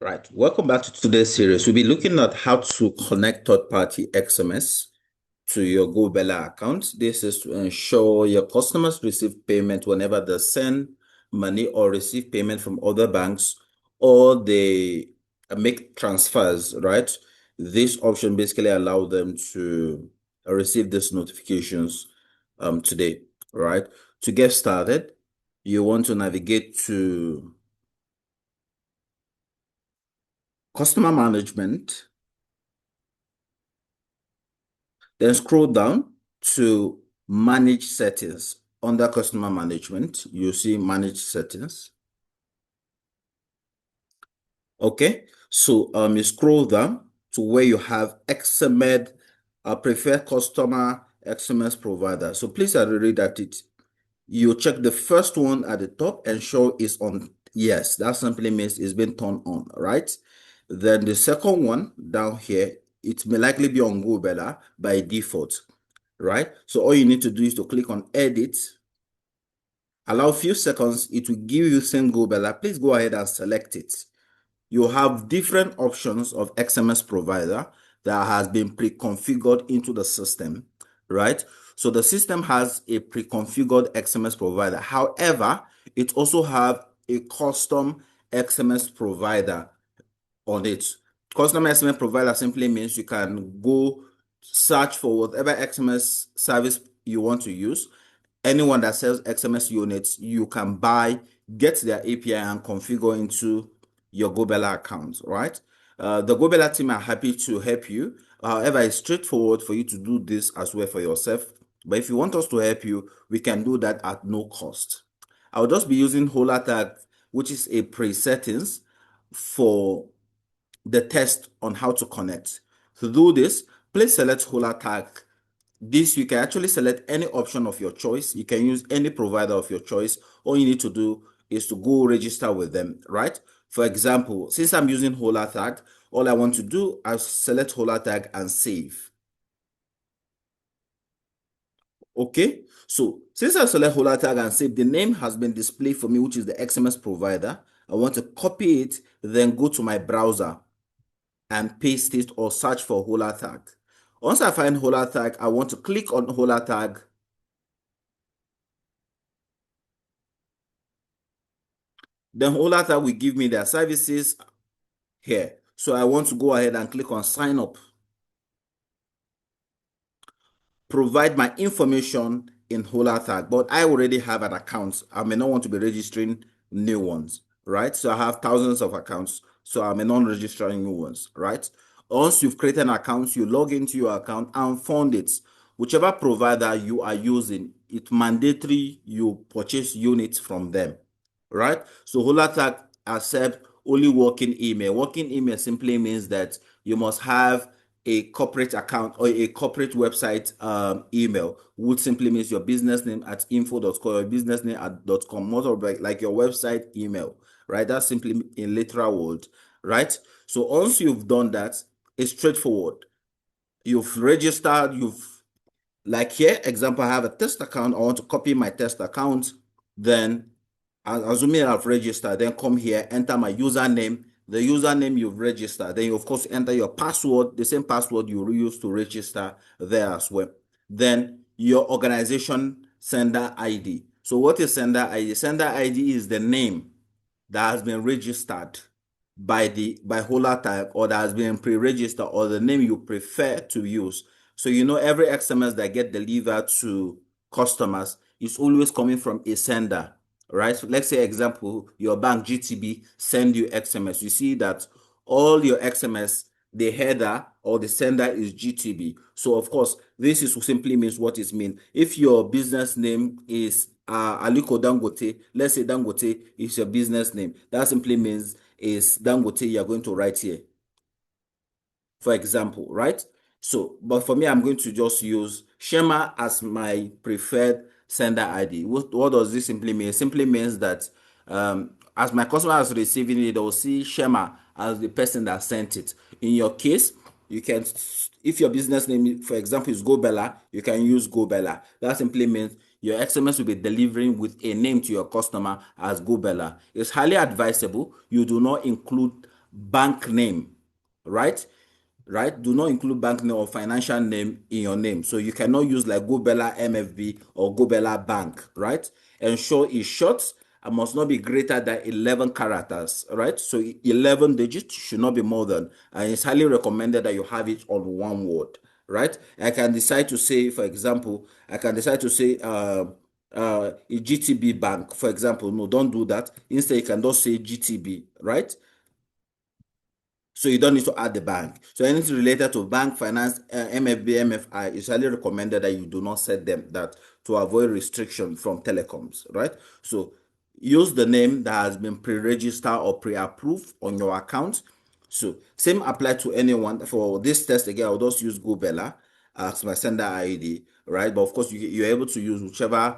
Right. Welcome back to today's series. We'll be looking at how to connect third-party XMS to your Gobeller account. This is to ensure your customers receive payment whenever they send money or receive payment from other banks or they make transfers, right? This option basically allows them to receive these notifications today, right? To get started, you want to navigate to customer management. Then scroll down to manage settings. Under customer management, you see manage settings. Okay, so you scroll down to where you have XMS, preferred customer XMS provider. So please read at it. You check the first one at the top, ensure it's on. Yes, that simply means it's been turned on, right? Then the second one down here, it may likely be on Gobeller by default, right? So all you need to do is to click on edit, allow a few seconds, it will give you send Gobeller. Please go ahead and select it. You have different options of XMS provider that has been pre-configured into the system, right? So the system has a pre-configured XMS provider. However, it also have a custom XMS provider on it. Custom XMS provider simply means you can go search for whatever XMS service you want to use. Anyone that sells XMS units, you can buy, get their API and configure into your Gobeller account, right? The Gobeller team are happy to help you. However, it's straightforward for you to do this as well for yourself. But if you want us to help you, we can do that at no cost. I'll just be using Holatag, which is a pre-settings for the test on how to connect. To do this, please select Holatag. This, you can actually select any option of your choice. You can use any provider of your choice. All you need to do is to go register with them, right? For example, since I'm using Holatag, all I want to do is select Holatag and save. Okay, so since I select Holatag and save, the name has been displayed for me, which is the XMS provider. I want to copy it, then go to my browser and paste it or search for Holatag. Once I find Holatag, I want to click on Holatag. Then Holatag will give me their services here. So I want to go ahead and click on sign up. Provide my information in Holatag, but I already have an account. I may not want to be registering new ones, right? So I have thousands of accounts, so I may not register new ones, right? Once you've created an account, you log into your account and fund it. Whichever provider you are using, it's mandatory you purchase units from them, right? So Holatag accept only working email. Working email simply means that you must have a corporate account or a corporate website email, which simply means your business name at info.com or business name at .com, more of like your website email, right? That's simply in literal word, right? So once you've done that, it's straightforward. You've registered, like here, example, I have a test account. I want to copy my test account. Then, assuming I've registered, then come here, enter my username, the username you've registered. Then you, of course, enter your password, the same password you use to register there as well. Then your organization sender ID. So what is sender ID? Sender ID is the name that has been registered by Holatag or that has been pre-registered or the name you prefer to use. So you know every XMS that get delivered to customers is always coming from a sender, right? So let's say example, your bank GTB send you XMS. You see that all your XMS, the header or the sender is GTB. So of course, this is simply means what it means. If your business name is Aliko Dangote, let's say Dangote is your business name. That simply means is Dangote you're going to write here, for example, right? So, but for me, I'm going to just use Shema as my preferred sender ID. What does this simply mean? It simply means that as my customer is receiving it, they'll see Shema as the person that sent it. In your case, you can, if your business name, for example, is Gobeller, you can use Gobeller. That simply means your XMS will be delivering with a name to your customer as Gobeller. It's highly advisable you do not include bank name, right? Right? Do not include bank name or financial name in your name. So you cannot use like Gobeller MFB or Gobeller Bank, right? Ensure it's short and must not be greater than 11 characters, right? So 11 digits should not be more than, and it's highly recommended that you have it on one word, right? I can decide to say, for example, I can decide to say, a GTB bank, for example. No, don't do that. Instead, you can just say GTB, right? So you don't need to add the bank. So anything related to bank, finance, MFB, MFI, it's highly recommended that you do not set them that to avoid restriction from telecoms, right? So use the name that has been pre-registered or pre-approved on your account. So same apply to anyone. For this test again, I'll just use Gobeller as my sender ID, right? But of course, you're able to use whichever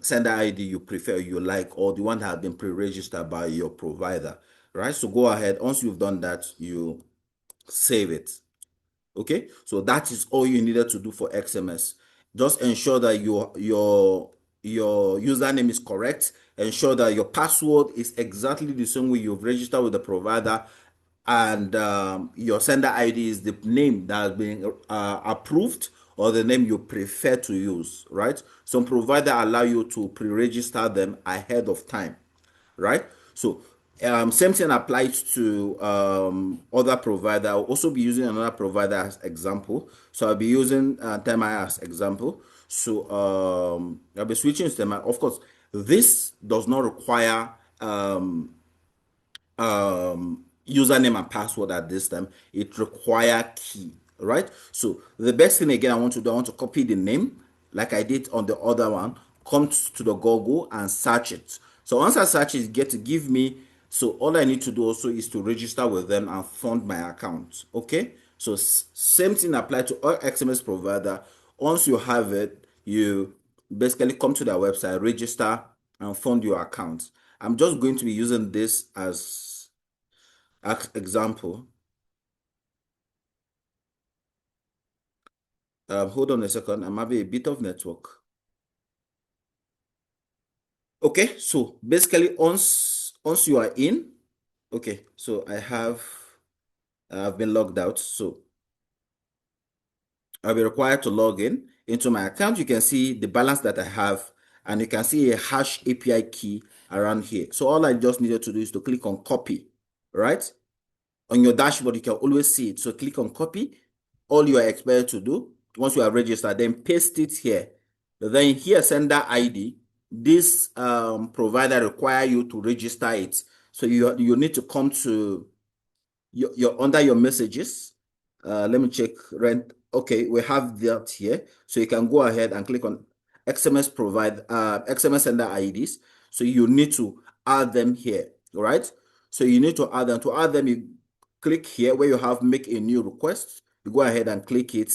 sender ID you prefer, you like, or the one that has been pre-registered by your provider, right? So go ahead. Once you've done that, you save it. Okay, so that is all you needed to do for XMS. Just ensure that your username is correct. Ensure that your password is exactly the same way you've registered with the provider, and your sender ID is the name that has been approved or the name you prefer to use. Right? Some provider allow you to pre-register them ahead of time, right? So same thing applies to other provider. I'll also be using another provider as example. So I'll be using Tema as example. So I'll be switching to Tema. Of course, this does not require username and password at this time. It require key, right? So the best thing again I want to do, I want to copy the name like I did on the other one, come to the Google and search it. So once I search it, get to give me, so all I need to do also is to register with them and fund my account. Okay, so same thing apply to all XMS provider. Once you have it, you basically come to their website, register and fund your account. I'm just going to be using this as example. Hold on a second. I'm having a bit of network. Okay, so basically once you are in, okay, so I've been logged out. So I'll be required to log in into my account. You can see the balance that I have, and you can see a hash API key around here. So all I just needed to do is to click on copy, right? On your dashboard, you can always see it. So click on copy. All you are expected to do once you are registered, then paste it here. Then here, sender ID. This provider require you to register it. So you need to come to your under your messages. Let me check rent. Okay, we have that here. So you can go ahead and click on XMS sender IDs. So you need to add them here, right? So you need to add them. To add them, you click here where you have make a new request. You go ahead and click it.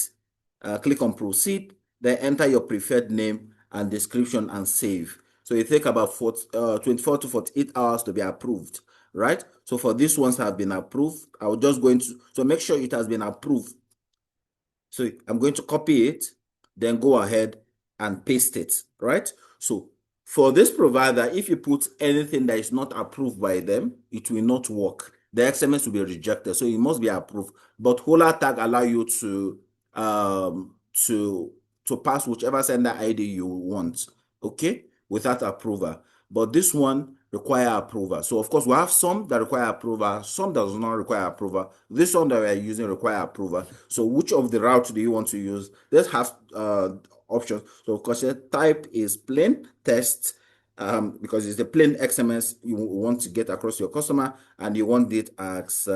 Click on proceed. Then enter your preferred name and description and save. So it take about 24 to 48 hours to be approved, right? So for these ones have been approved, I will just go into, so make sure it has been approved. So I'm going to copy it, then go ahead and paste it, right? So for this provider, if you put anything that is not approved by them, it will not work. The XMS will be rejected, so it must be approved. But Hola Tag allow you um to to pass whichever sender ID you want, okay, without approval. But this one require approval. So of course we have some that require approval, some that does not require approval. This one that we are using require approval. So which of the routes do you want to use? Let's have options. So of course type is plain text, because it's the plain XMS you want to get across your customer, and you want it as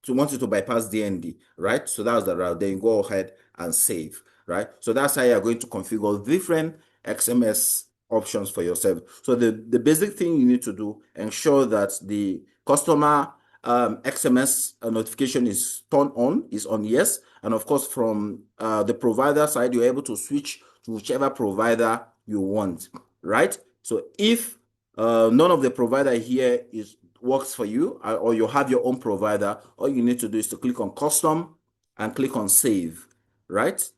so want it to bypass DND, right? So that's the route. Then you go ahead and save, right? So that's how you're going to configure different XMS options for yourself. So the basic thing you need to do, ensure that the customer XMS notification is turned on, is on yes. And of course, from the provider side, you're able to switch to whichever provider you want, right? So if none of the provider here is works for you, or you have your own provider, all you need to do is to click on custom and click on save, right?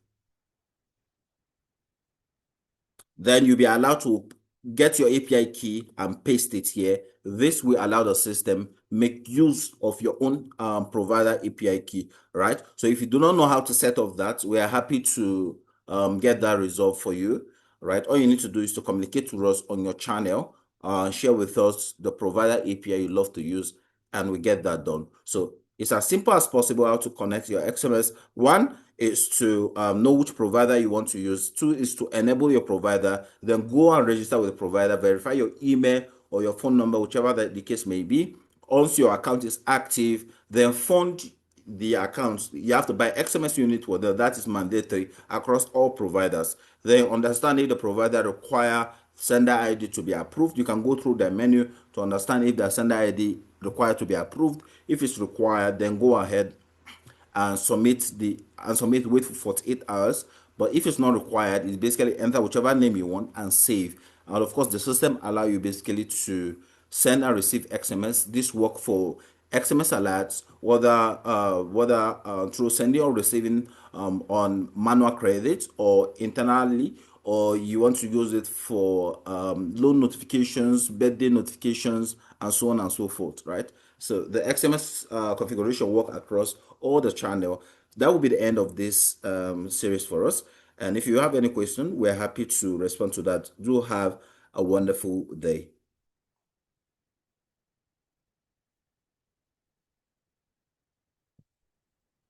Then you'll be allowed to get your API key and paste it here. This will allow the system make use of your own provider API key, right? So if you do not know how to set up that, we are happy to get that resolved for you, right? All you need to do is to communicate to us on your channel, share with us the provider API you love to use, and we get that done. So it's as simple as possible how to connect your XMS. One is to know which provider you want to use. Two is to enable your provider, then go and register with the provider, verify your email or your phone number, whichever the case may be. Once your account is active, then fund the accounts. You have to buy XMS unit, whether that is mandatory across all providers. Then understand if the provider require sender ID to be approved. You can go through the menu to understand if the sender ID required to be approved. If it's required, then go ahead and submit, wait for 48 hours. But if it's not required, it's basically enter whichever name you want and save. And of course, the system allow you basically to send and receive XMS. This work for XMS alerts, whether through sending or receiving on manual credit or internally, or you want to use it for loan notifications, birthday notifications, and so on and so forth, right? So the XMS configuration work across all the channel. That will be the end of this series for us. And if you have any question, we're happy to respond to that. Do have a wonderful day.